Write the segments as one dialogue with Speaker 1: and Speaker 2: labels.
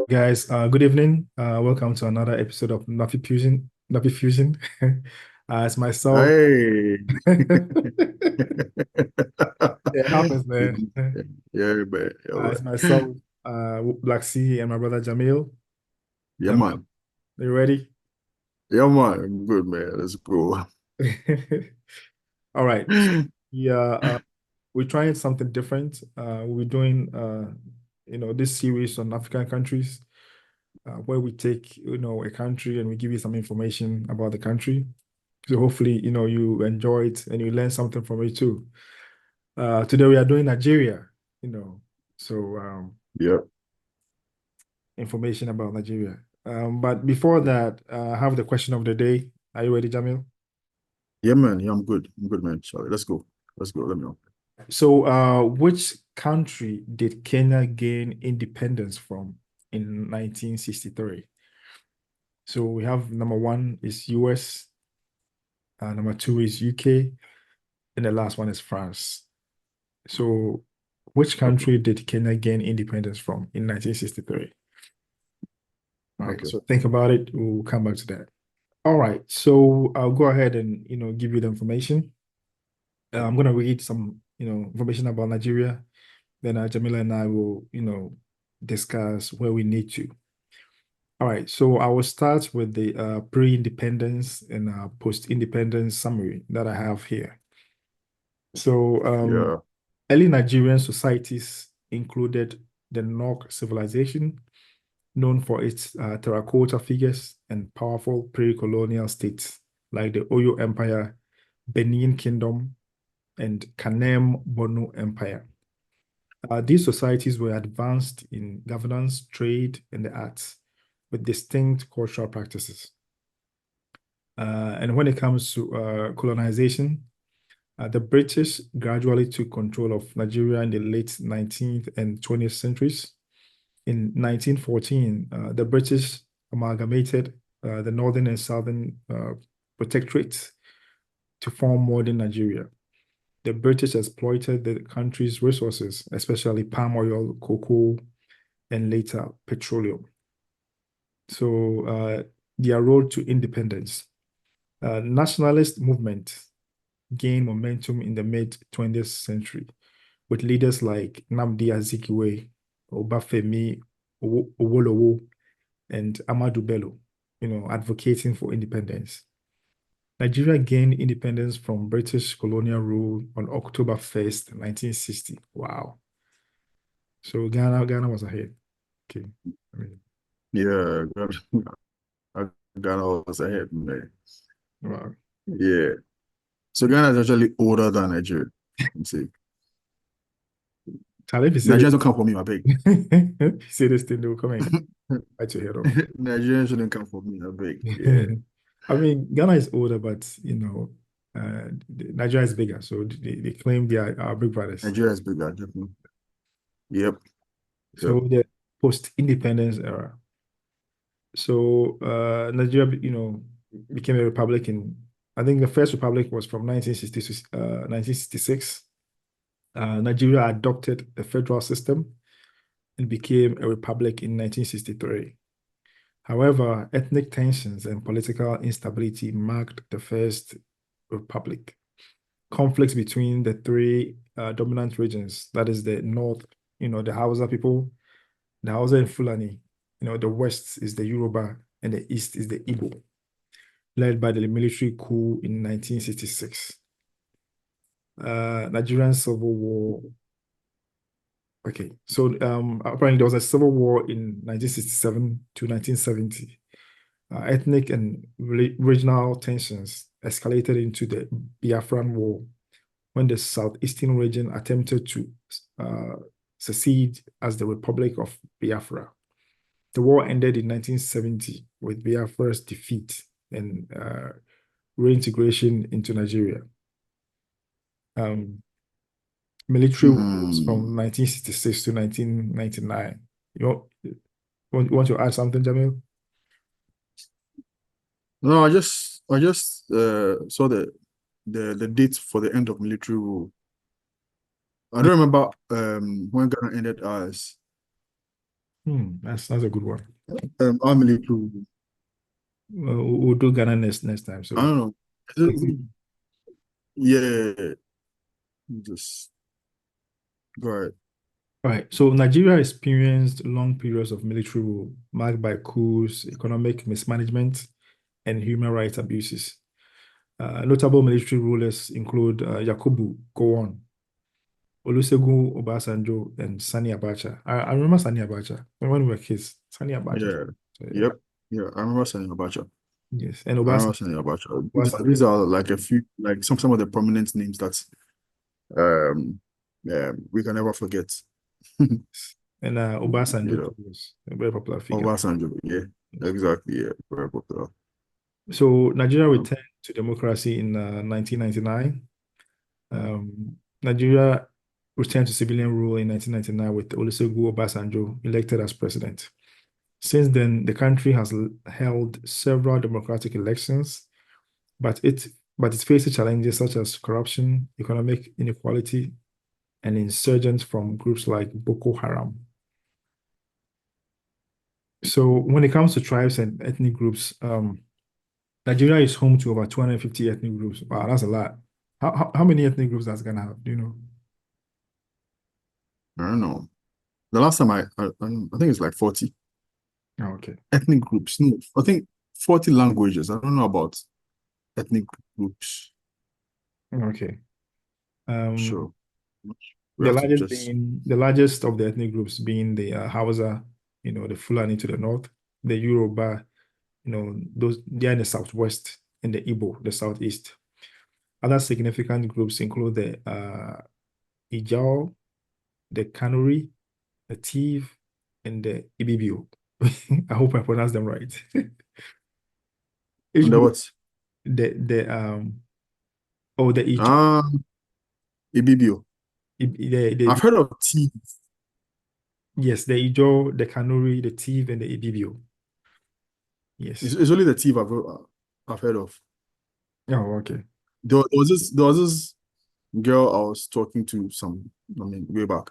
Speaker 1: Guys, good evening. Welcome to another episode of Nafi Fusion. Nafi Fusion. It's myself.
Speaker 2: Hey.
Speaker 1: It happens, man.
Speaker 2: Yeah, man. All
Speaker 1: It's
Speaker 2: right.
Speaker 1: myself, Black Sea, and my brother Jamil.
Speaker 2: Yeah,
Speaker 1: Jamil,
Speaker 2: man.
Speaker 1: you ready?
Speaker 2: Yeah, man. I'm good, man. Let's go.
Speaker 1: All right. So, yeah, we're trying something different. We're doing, this series on African countries, where we take, a country and we give you some information about the country. So hopefully, you enjoy it and you learn something from it too. Today we are doing Nigeria, you know, so
Speaker 2: Yeah.
Speaker 1: information about Nigeria. But before that, I have the question of the day. Are you ready, Jamil?
Speaker 2: Yeah, man. Yeah, I'm good. I'm good, man. Sorry. Let's go. Let's go. Let me know.
Speaker 1: So, which country did Kenya gain independence from in 1963? So we have number one is US, number two is UK, and the last one is France. So, which
Speaker 2: Okay.
Speaker 1: country did Kenya gain independence from in 1963? All right,
Speaker 2: Okay.
Speaker 1: so think about it. We'll come back to that. All right, so I'll go ahead and give you the information. I'm gonna read some information about Nigeria. Then Jamila and I will discuss where we need to. All right, so I will start with the pre-independence and post-independence summary that I have here. So
Speaker 2: Yeah.
Speaker 1: early Nigerian societies included the Nok civilization, known for its terracotta figures and powerful pre-colonial states like the Oyo Empire, Benin Kingdom, and Kanem Borno Empire. These societies were advanced in governance, trade, and the arts with distinct cultural practices. And when it comes to colonization, the British gradually took control of Nigeria in the late 19th and 20th centuries. In 1914, the British amalgamated the northern and southern protectorates to form modern Nigeria. The British exploited the country's resources, especially palm oil, cocoa, and later petroleum. So, their road to independence. Nationalist movement gained momentum in the mid 20th century with leaders like Nnamdi Azikiwe, Obafemi Awolowo, and Amadou Bello, advocating for independence. Nigeria gained independence from British colonial rule on October 1st, 1960. Wow. So Ghana was ahead. Okay. I mean,
Speaker 2: Yeah. I got all this ahead, man.
Speaker 1: wow.
Speaker 2: Yeah. So Ghana is actually older than Nigeria. Let's see.
Speaker 1: Charlie, if you say
Speaker 2: Nigerians
Speaker 1: this,
Speaker 2: don't come for me, I beg.
Speaker 1: if you say this thing, they'll come and bite your head off.
Speaker 2: Nigerians shouldn't come for me, I beg. Yeah.
Speaker 1: I mean, Ghana is older, but Nigeria is bigger, so they claim they are our big brothers.
Speaker 2: Nigeria is bigger, definitely. Yep. Yep.
Speaker 1: So the post-independence era. So Nigeria, became a republic in, I think the first republic was from 1966. Nigeria adopted the federal system and became a republic in 1963. However, ethnic tensions and political instability marked the first republic. Conflicts between the three dominant regions, that is the north, the Hausa people, the Hausa and Fulani, the west is the Yoruba, and the east is the Igbo, led by the military coup in 1966. Nigerian Civil War. Okay, so apparently there was a civil war in 1967 to 1970. Ethnic and regional tensions escalated into the Biafran War when the southeastern region attempted to uh, secede as the Republic of Biafra. The war ended in 1970 with Biafra's defeat and reintegration into Nigeria. Um, Military rules
Speaker 2: Hmm.
Speaker 1: from 1966 to 1999. You want to add something, Jamil?
Speaker 2: No, I just saw the date for the end of military rule. I don't remember when Ghana ended ours.
Speaker 1: That's a good one.
Speaker 2: Our military,
Speaker 1: We'll do Ghana next time.
Speaker 2: I
Speaker 1: So,
Speaker 2: don't know. Yeah, just go ahead.
Speaker 1: all right. So Nigeria experienced long periods of military rule marked by coups, economic mismanagement, and human rights abuses. Notable military rulers include Yakubu Gowon, Olusegun Obasanjo, and Sani Abacha. I remember Sani Abacha when we were kids. Sani Abacha.
Speaker 2: Yeah.
Speaker 1: So, yeah.
Speaker 2: Yep. Yeah. I remember saying Abacha.
Speaker 1: Yes, and
Speaker 2: I remember
Speaker 1: Obasanjo.
Speaker 2: saying Abacha. These
Speaker 1: Obasanjo.
Speaker 2: are like a few, like some of the prominent names that um we can never forget.
Speaker 1: And
Speaker 2: You
Speaker 1: Obasanjo too
Speaker 2: know,
Speaker 1: was a very popular figure.
Speaker 2: Obasanjo. Yeah. Exactly. Yeah. Very popular.
Speaker 1: So Nigeria
Speaker 2: Um,
Speaker 1: returned to democracy in 1999. Nigeria returned to civilian rule in 1999 with Olusegun Obasanjo elected as president. Since then, the country has held several democratic elections, but it faces challenges such as corruption, economic inequality, and insurgents from groups like Boko Haram. So when it comes to tribes and ethnic groups, Nigeria is home to over 250 ethnic groups. Wow, that's a lot. How many ethnic groups does Ghana have? Do you know?
Speaker 2: I don't know. The last time I think it's like 40
Speaker 1: Oh, okay.
Speaker 2: ethnic groups. No, I think 40 languages. I don't know about ethnic groups.
Speaker 1: Okay. Um,
Speaker 2: Sure. We have to just
Speaker 1: the largest of the ethnic groups being the Hausa, the Fulani to the north, the Yoruba, those they are in the southwest, and the Igbo, the southeast. Other significant groups include the Ijao, the Kanuri, the Tiv, and the Ibibio. I hope I pronounced them right. Each
Speaker 2: under
Speaker 1: group,
Speaker 2: what?
Speaker 1: the Ijo,
Speaker 2: Ah, Ibibio.
Speaker 1: the
Speaker 2: I've heard of T.
Speaker 1: yes, the Ijo, the Kanuri, the Tiv, and the Ibibio. Yes.
Speaker 2: It's only the T I've heard of.
Speaker 1: Oh, okay.
Speaker 2: There was this girl I was talking to way back.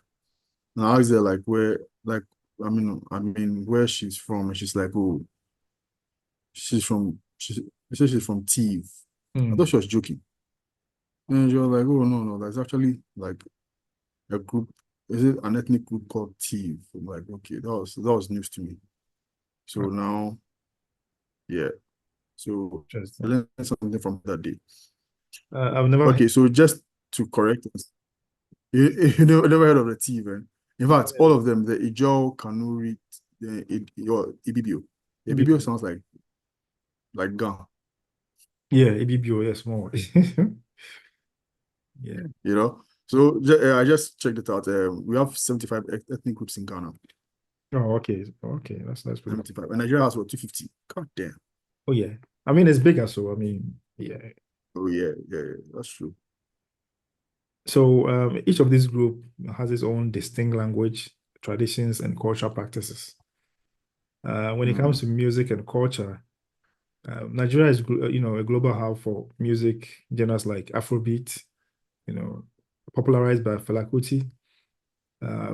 Speaker 2: And I asked her like where like I mean where she's from, and she's like, oh, she said she's from Tiv. I thought
Speaker 1: Hmm.
Speaker 2: she was joking. And she was like, oh no, no, that's actually like a group. Is it an ethnic group called Tiv? I'm like, okay, that was news to me. So now, yeah. So I
Speaker 1: Interesting.
Speaker 2: learned something from that day.
Speaker 1: I've never heard,
Speaker 2: Okay, so just to correct us, you never heard of the Tiv, eh? In
Speaker 1: never
Speaker 2: fact,
Speaker 1: heard
Speaker 2: all
Speaker 1: of
Speaker 2: of them, the Ijaw, Kanuri, your Ibibio. Ibibio
Speaker 1: Ibibio.
Speaker 2: sounds like Ga,
Speaker 1: Yeah, Ibibio, yes, more. Yeah.
Speaker 2: you know. So I just checked it out. We have 75 ethnic groups in Ghana.
Speaker 1: Oh, okay. Okay, that's pretty much.
Speaker 2: 75. And Nigeria has what, 250? God damn.
Speaker 1: Oh, yeah. I mean, it's bigger, so I mean, yeah.
Speaker 2: Oh yeah, yeah, yeah, that's true.
Speaker 1: So each of these group has its own distinct language, traditions, and cultural practices. When it comes
Speaker 2: Mm.
Speaker 1: to music and culture, Nigeria is, a global hub for music genres like Afrobeat, you know, popularized by Fela Kuti,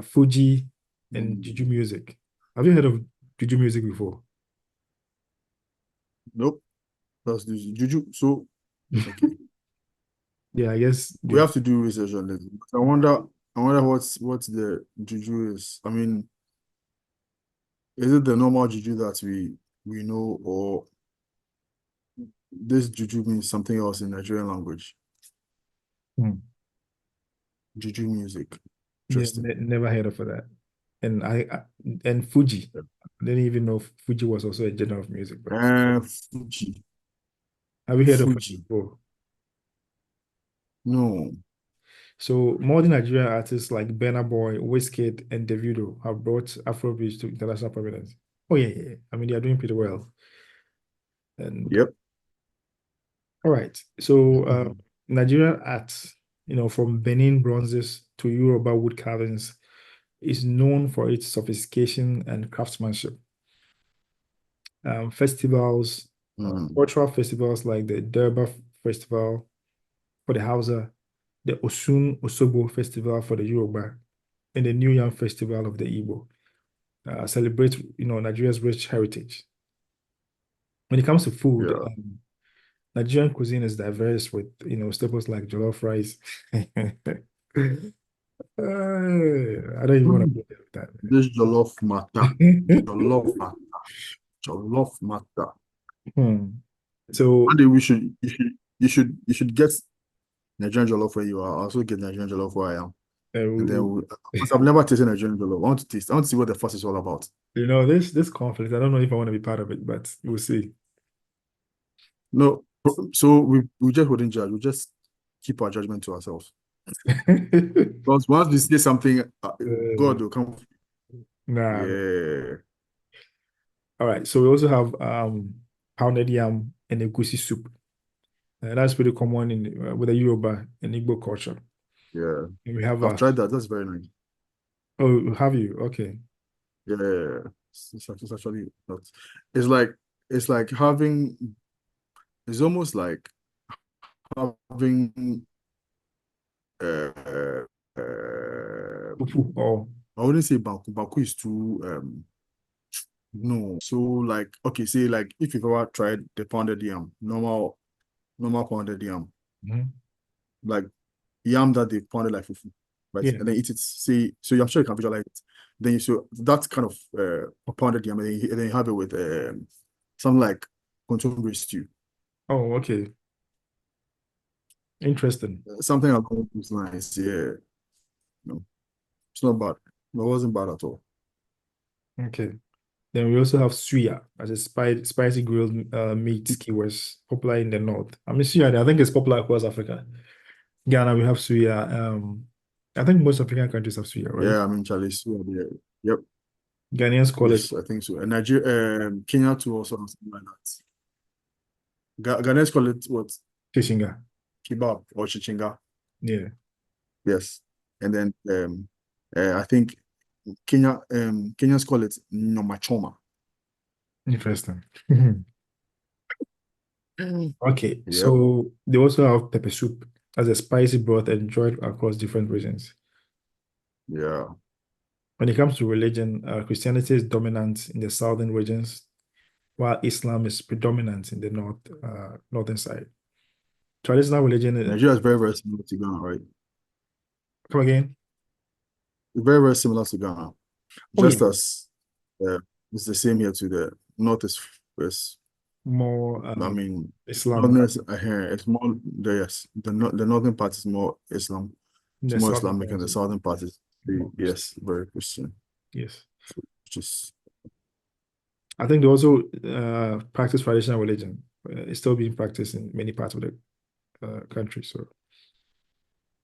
Speaker 1: Fuji, and Juju
Speaker 2: Mm.
Speaker 1: music. Have you heard of Juju music before?
Speaker 2: Nope, that's the juju. So okay,
Speaker 1: Yeah, I guess
Speaker 2: we
Speaker 1: Juju.
Speaker 2: have to do research on this. I wonder what's the juju is. I mean, is it the normal juju that we know, or this juju means something else in Nigerian language?
Speaker 1: Hmm.
Speaker 2: Juju music.
Speaker 1: Yeah,
Speaker 2: Interesting.
Speaker 1: never heard of that. And and Fuji. I didn't even know Fuji was also a genre of music, but
Speaker 2: Fuji.
Speaker 1: have you heard of Fuji
Speaker 2: Fuji.
Speaker 1: before?
Speaker 2: No.
Speaker 1: So modern Nigerian artists like Burna Boy, Wizkid, and Davido have brought Afrobeat to international prominence. Oh yeah, yeah. I mean, they are doing pretty well. And
Speaker 2: Yep.
Speaker 1: all right, so
Speaker 2: Mhm.
Speaker 1: Nigerian art, from Benin bronzes to Yoruba wood carvings, is known for its sophistication and craftsmanship. Festivals,
Speaker 2: Mm.
Speaker 1: cultural festivals like the Durbar Festival for the Hausa, the Osun Osogbo Festival for the Yoruba, and the New Yam Festival of the Igbo. celebrate, Nigeria's rich heritage. When it comes to food,
Speaker 2: Yeah.
Speaker 1: Nigerian cuisine is diverse with, staples like jollof rice. I don't even want
Speaker 2: Mm.
Speaker 1: to go there
Speaker 2: This jollof matter.
Speaker 1: with
Speaker 2: Jollof matter. Jollof matter.
Speaker 1: that.
Speaker 2: One
Speaker 1: So,
Speaker 2: day you should get Nigerian jollof where you are. I'll also get Nigerian jollof where I am. And then
Speaker 1: uh,
Speaker 2: because I've never tasted Nigerian jollof. I want to taste. I want to see what the fuss is all about.
Speaker 1: this conflict, I don't know if I want to be part of it, but we'll see.
Speaker 2: No, so we just wouldn't judge. We just keep our judgment to ourselves. Because once we say something, God will come.
Speaker 1: Nah.
Speaker 2: Yeah,
Speaker 1: All right. So we also have pounded yam and egusi soup. That's pretty common in with the Yoruba and Igbo culture.
Speaker 2: yeah.
Speaker 1: And we have
Speaker 2: I've tried that. That's very nice.
Speaker 1: oh, have you? Okay.
Speaker 2: Yeah, it's actually not. It's like it's like having. It's almost like having. Uh,
Speaker 1: Fufu or
Speaker 2: I wouldn't say Baku. Baku is too. No. So like okay, say like if you've ever tried the pounded yam, normal pounded yam,
Speaker 1: Mhm.
Speaker 2: like yam that they pounded like fufu, right?
Speaker 1: Yeah.
Speaker 2: And then eat it. See, so I'm sure you can visualize it. Then you so that kind of pounded yam, and then you have it with something like contemporary stew.
Speaker 1: Oh, okay. Interesting.
Speaker 2: Something along those lines. Yeah, no, it's not bad. It wasn't bad at all.
Speaker 1: Okay. Then we also have suya as a spicy grilled meat skewers popular in the north. I mean, suya, I think it's popular across Africa. Ghana, we have suya. I think most African countries have suya, right?
Speaker 2: Yeah, I mean, Charlie, so, yeah. Yep,
Speaker 1: Ghanaians call it
Speaker 2: yes, I think so. And Nigeria, Kenya too also has something like that. Ghanaians call it what?
Speaker 1: Kishinga.
Speaker 2: Kebab or chichinga.
Speaker 1: Yeah,
Speaker 2: Yes, and then I think Kenyans call it nyamachoma.
Speaker 1: interesting. Okay,
Speaker 2: Yep.
Speaker 1: so they also have pepper soup as a spicy broth enjoyed across different regions.
Speaker 2: Yeah.
Speaker 1: When it comes to religion, Christianity is dominant in the southern regions, while Islam is predominant in the northern side. Traditional religion,
Speaker 2: Nigeria is very, very similar to Ghana, right?
Speaker 1: come again?
Speaker 2: Very, very similar to Ghana.
Speaker 1: Oh yeah,
Speaker 2: Just as uh, it's the same here to the north is
Speaker 1: more
Speaker 2: I mean, not
Speaker 1: Islam,
Speaker 2: necessarily here. It's more yes. The northern part is more Islam. It's
Speaker 1: the
Speaker 2: more
Speaker 1: southern
Speaker 2: Islamic, and
Speaker 1: part
Speaker 2: the
Speaker 1: is
Speaker 2: southern part is
Speaker 1: more Christian.
Speaker 2: yes, very Christian.
Speaker 1: Yes,
Speaker 2: So just
Speaker 1: I think they also practice traditional religion. It's still being practiced in many parts of the country. So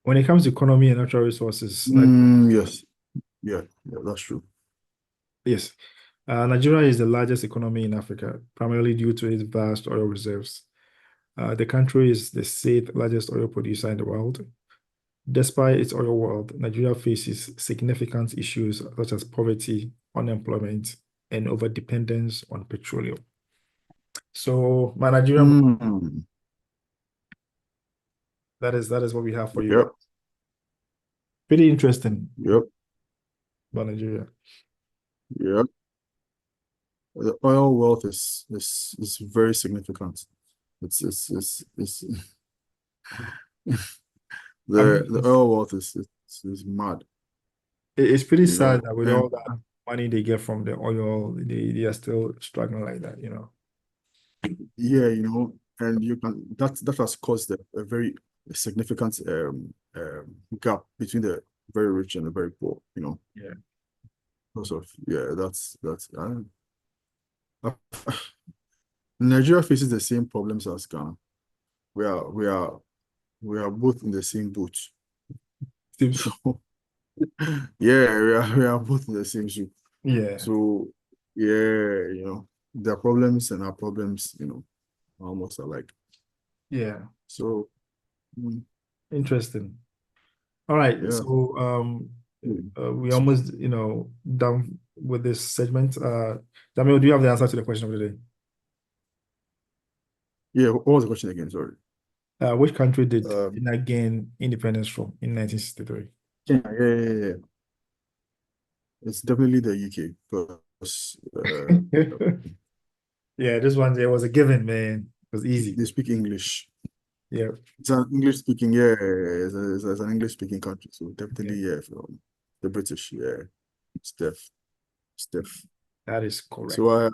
Speaker 1: when it comes to economy and natural resources,
Speaker 2: yes, yeah, that's true.
Speaker 1: yes, Nigeria is the largest economy in Africa, primarily due to its vast oil reserves. The country is the sixth largest oil producer in the world. Despite its oil wealth, Nigeria faces significant issues such as poverty, unemployment, and overdependence on petroleum. So, my Nigerian,
Speaker 2: Mm,
Speaker 1: that is what we have for you.
Speaker 2: yep,
Speaker 1: Pretty interesting
Speaker 2: yep,
Speaker 1: about Nigeria.
Speaker 2: yep. The oil wealth is very significant. It's
Speaker 1: I
Speaker 2: the
Speaker 1: mean,
Speaker 2: oil wealth is mad,
Speaker 1: it's pretty
Speaker 2: you
Speaker 1: sad
Speaker 2: know,
Speaker 1: that with
Speaker 2: and
Speaker 1: all that money they get from the oil, they are still struggling like that.
Speaker 2: yeah, and you can that has caused a very significant gap between the very rich and the very poor,
Speaker 1: Yeah.
Speaker 2: because of yeah, that's Nigeria faces the same problems as Ghana. We are we are we are both in the same boat.
Speaker 1: Seems to.
Speaker 2: So yeah, we are both in the same ship.
Speaker 1: Yeah.
Speaker 2: So yeah, their problems and our problems, are almost alike.
Speaker 1: Yeah.
Speaker 2: So mm,
Speaker 1: Interesting. All right.
Speaker 2: yeah.
Speaker 1: So we almost, done with this segment. Daniel, do you have the answer to the question of the day?
Speaker 2: Yeah, what was the question again? Sorry.
Speaker 1: Which country did
Speaker 2: Um,
Speaker 1: Ghana gain independence from in 1963?
Speaker 2: Kenya, yeah, yeah, yeah. It's definitely the UK because
Speaker 1: Yeah, this one there was a given, man. It was easy.
Speaker 2: they speak English.
Speaker 1: Yeah,
Speaker 2: It's an English speaking, yeah, it's an English speaking country. So
Speaker 1: yeah,
Speaker 2: definitely, yeah, from the British, yeah, Steph, Steph.
Speaker 1: that is correct.
Speaker 2: So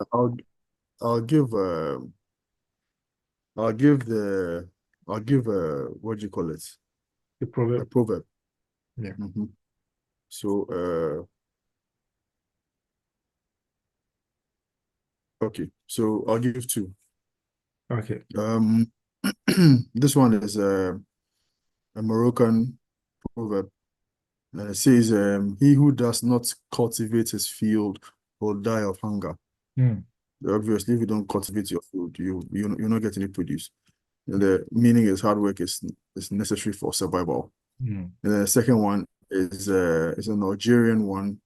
Speaker 2: I'll give I'll give the I'll give what do you call it?
Speaker 1: The
Speaker 2: A
Speaker 1: proverb.
Speaker 2: proverb.
Speaker 1: Yeah.
Speaker 2: Mhm. So okay, so I'll give two.
Speaker 1: Okay.
Speaker 2: Um, this one is a Moroccan proverb, and it says, "He who does not cultivate his field will die of hunger."
Speaker 1: Hmm.
Speaker 2: Obviously, if you don't cultivate your food, you're not getting any produce. And the meaning is hard work is necessary for survival.
Speaker 1: Hmm.
Speaker 2: And then the second one is a Nigerian one.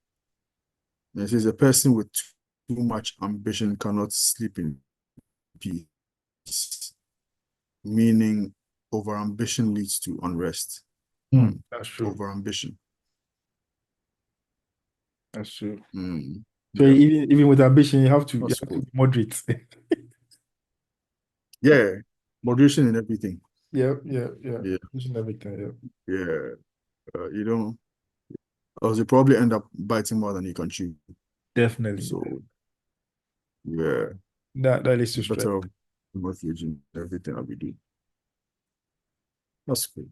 Speaker 2: And it says a person with too much ambition cannot sleep in peace. Meaning over ambition leads to unrest.
Speaker 1: Hmm.
Speaker 2: Hmm.
Speaker 1: That's true.
Speaker 2: Over ambition.
Speaker 1: That's true.
Speaker 2: Hmm.
Speaker 1: So
Speaker 2: Yeah,
Speaker 1: even with ambition, you
Speaker 2: that's
Speaker 1: have to
Speaker 2: cool.
Speaker 1: be moderate.
Speaker 2: Yeah, moderation in everything.
Speaker 1: Yeah, yeah, yeah.
Speaker 2: Yeah,
Speaker 1: Ambition everything. Yeah.
Speaker 2: yeah. You don't, or you probably end up biting more than you can chew.
Speaker 1: Definitely.
Speaker 2: So yeah,
Speaker 1: That leads to stress.
Speaker 2: better off refuge in everything that we do. That's cool.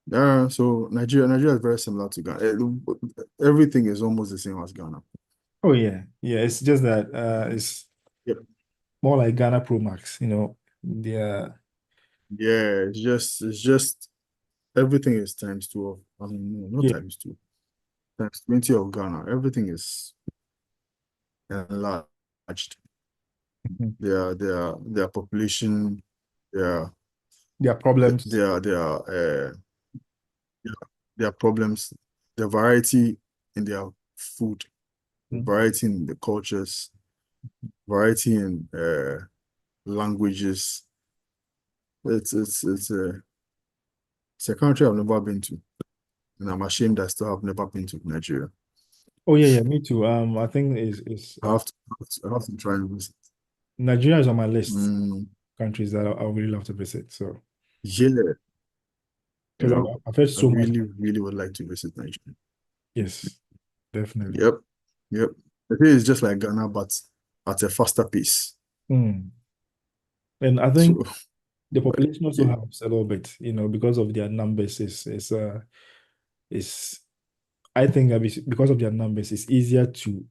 Speaker 2: Yeah, so Nigeria is very similar to Ghana. Everything is almost the same as Ghana.
Speaker 1: Oh yeah. Yeah. It's just that it's
Speaker 2: Yep.
Speaker 1: more like Ghana Pro Max, you know. Yeah.
Speaker 2: Yeah, it's just everything is times two of, I mean, no, not
Speaker 1: Yeah.
Speaker 2: times two, times 20 of Ghana. Everything is enlarged.
Speaker 1: Mhm.
Speaker 2: Their population, their
Speaker 1: Their problems.
Speaker 2: their their their, their problems, the variety in their food, the
Speaker 1: Mhm.
Speaker 2: variety in the cultures, variety in languages. It's a country I've never been to, and I'm ashamed I still have never been to Nigeria.
Speaker 1: Oh yeah, yeah, me too. I think is
Speaker 2: I have to try and visit.
Speaker 1: Nigeria is on my list
Speaker 2: Mm,
Speaker 1: countries that I would really love to visit. So
Speaker 2: yeah,
Speaker 1: because I've heard
Speaker 2: I
Speaker 1: so much.
Speaker 2: really, really would like to visit Nigeria.
Speaker 1: Yes, definitely.
Speaker 2: Yep, yep. I think it's just like Ghana, but at a faster pace.
Speaker 1: Hmm. And I
Speaker 2: So,
Speaker 1: think the
Speaker 2: like,
Speaker 1: population also
Speaker 2: yeah.
Speaker 1: helps a little bit, because of their numbers. Is I think that because of their numbers, it's easier to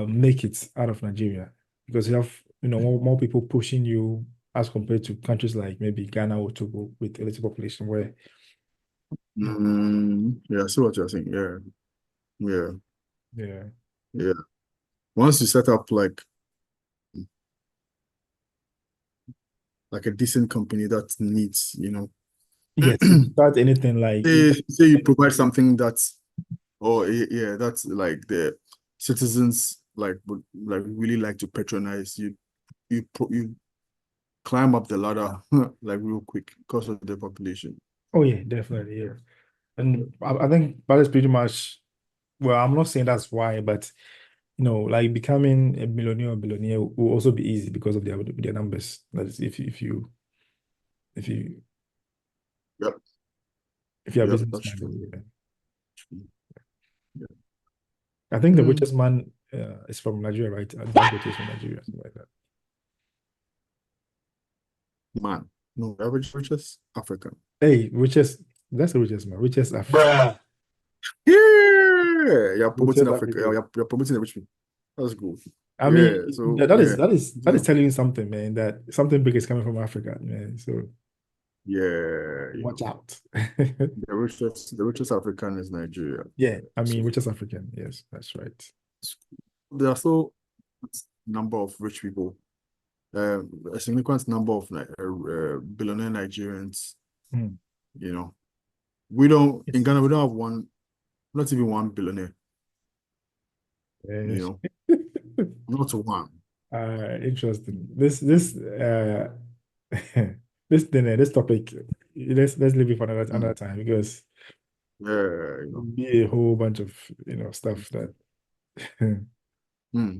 Speaker 1: make it out of Nigeria because you have more people pushing you as compared to countries like maybe Ghana or Togo with a little population where
Speaker 2: Yeah, I see what you're saying. Yeah, yeah,
Speaker 1: yeah.
Speaker 2: yeah. Once you set up like a decent company that needs,
Speaker 1: Yes, if you start anything like
Speaker 2: say you provide something that's, oh yeah, that's like the citizens would like really like to patronize you. You climb up the ladder like real quick because of the population.
Speaker 1: oh yeah, definitely, yeah. And I think that is pretty much, well, I'm not saying that's why, but like becoming a millionaire or billionaire will also be easy because of their numbers. That is, if you
Speaker 2: Yep,
Speaker 1: if you're a
Speaker 2: yep, that's
Speaker 1: businessman,
Speaker 2: true.
Speaker 1: yeah.
Speaker 2: Yeah.
Speaker 1: I think the
Speaker 2: Mm,
Speaker 1: richest man is from Nigeria, right? Dangote is from Nigeria, something like that.
Speaker 2: man, no, average richest African.
Speaker 1: Hey, richest, that's the richest man, richest African,
Speaker 2: Yeah, you're promoting
Speaker 1: richest
Speaker 2: Africa.
Speaker 1: African.
Speaker 2: You're promoting the rich people. That's good.
Speaker 1: I mean,
Speaker 2: Yeah, so
Speaker 1: that is
Speaker 2: yeah,
Speaker 1: that is that is
Speaker 2: yeah,
Speaker 1: telling you something, man. That something big is coming from Africa, man. So
Speaker 2: yeah,
Speaker 1: watch out.
Speaker 2: the richest African is Nigeria.
Speaker 1: Yeah, I
Speaker 2: So
Speaker 1: mean, richest African. Yes, that's right.
Speaker 2: there are still number of rich people, a significant number of billionaire Nigerians.
Speaker 1: Hmm.
Speaker 2: You know, we don't in
Speaker 1: Yes.
Speaker 2: Ghana we don't have one, not even one billionaire. You
Speaker 1: Yes.
Speaker 2: know, not one.
Speaker 1: Interesting. This this topic. Let's leave it for another
Speaker 2: Mm.
Speaker 1: time because
Speaker 2: Yeah,
Speaker 1: be a whole bunch of stuff that.
Speaker 2: Hmm.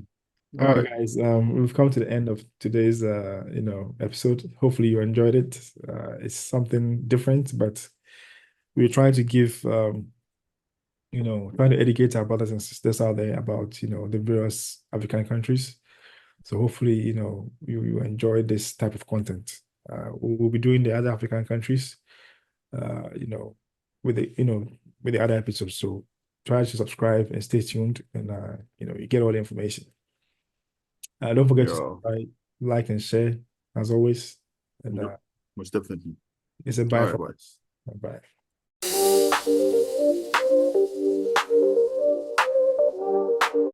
Speaker 1: All
Speaker 2: All
Speaker 1: right,
Speaker 2: right.
Speaker 1: guys. We've come to the end of today's episode. Hopefully you enjoyed it. It's something different, but we're trying to give trying to educate our brothers and sisters out there about, the various African countries. So hopefully, you enjoy this type of content. We'll be doing the other African countries, uh, you know, with the other episodes. So try to subscribe and stay tuned, and you get all the information. Don't forget to
Speaker 2: Yeah.
Speaker 1: subscribe, like, and share as always. And
Speaker 2: Yep. Most definitely.
Speaker 1: it's a
Speaker 2: All
Speaker 1: bye
Speaker 2: right,
Speaker 1: for
Speaker 2: bye.
Speaker 1: us. Bye.